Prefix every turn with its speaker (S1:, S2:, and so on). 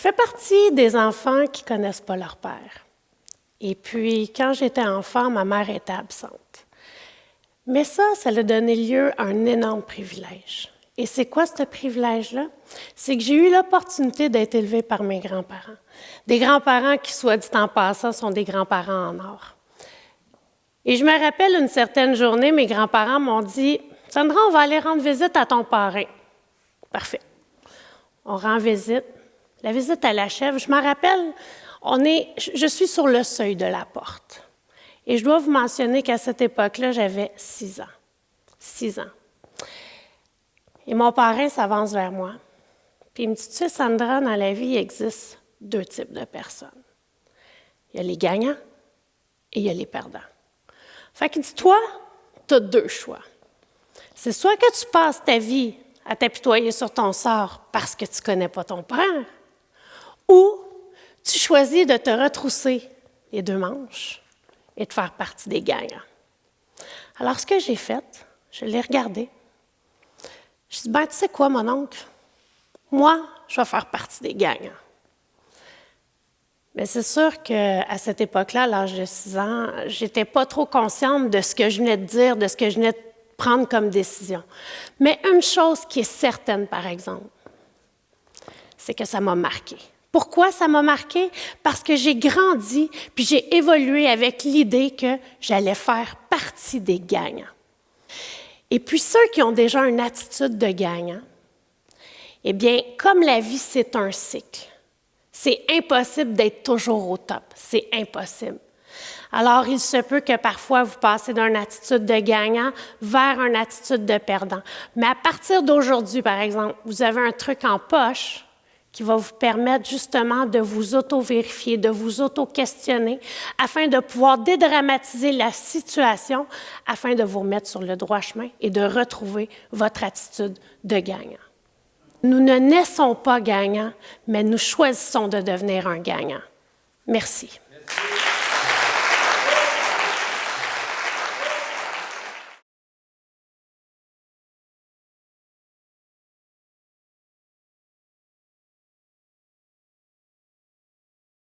S1: fais partie des enfants qui ne connaissent pas leur père. Et puis, quand j'étais enfant, ma mère était absente. Mais ça a donné lieu à un énorme privilège. Et c'est quoi ce privilège-là? C'est que j'ai eu l'opportunité d'être élevée par mes grands-parents. Des grands-parents qui, soit dit en passant, sont des grands-parents en or. Et je me rappelle une certaine journée, mes grands-parents m'ont dit « Sandra, on va aller rendre visite à ton parrain. » Parfait. On rend visite. La visite, elle achève. Je me rappelle, je suis sur le seuil de la porte. Et je dois vous mentionner qu'à cette époque-là, j'avais 6 ans. 6 ans. Et mon parrain s'avance vers moi. Puis il me dit, tu sais, Sandra, dans la vie, il existe 2 types de personnes. Il y a les gagnants et il y a les perdants. Fait qu'il dit, toi, tu as 2 choix. C'est soit que tu passes ta vie à t'apitoyer sur ton sort parce que tu ne connais pas ton père, ou tu choisis de te retrousser les 2 manches et de faire partie des gagnants. Alors, ce que j'ai fait, je l'ai regardé. Je dis, ben, tu sais quoi, mon oncle? Moi, je vais faire partie des gagnants. Mais c'est sûr qu'à cette époque-là, à l'âge de 6 ans, je n'étais pas trop consciente de ce que je venais de dire, de ce que je venais de prendre comme décision. Mais une chose qui est certaine, par exemple, c'est que ça m'a marquée. Pourquoi ça m'a marquée? Parce que j'ai grandi, puis j'ai évolué avec l'idée que j'allais faire partie des gagnants. Et puis ceux qui ont déjà une attitude de gagnant, eh bien, comme la vie, c'est un cycle, c'est impossible d'être toujours au top. C'est impossible. Alors, il se peut que parfois, vous passez d'une attitude de gagnant vers une attitude de perdant. Mais à partir d'aujourd'hui, par exemple, vous avez un truc en poche qui va vous permettre justement de vous auto-vérifier, de vous auto-questionner, afin de pouvoir dédramatiser la situation, afin de vous remettre sur le droit chemin et de retrouver votre attitude de gagnant. Nous ne naissons pas gagnants, mais nous choisissons de devenir un gagnant. Merci.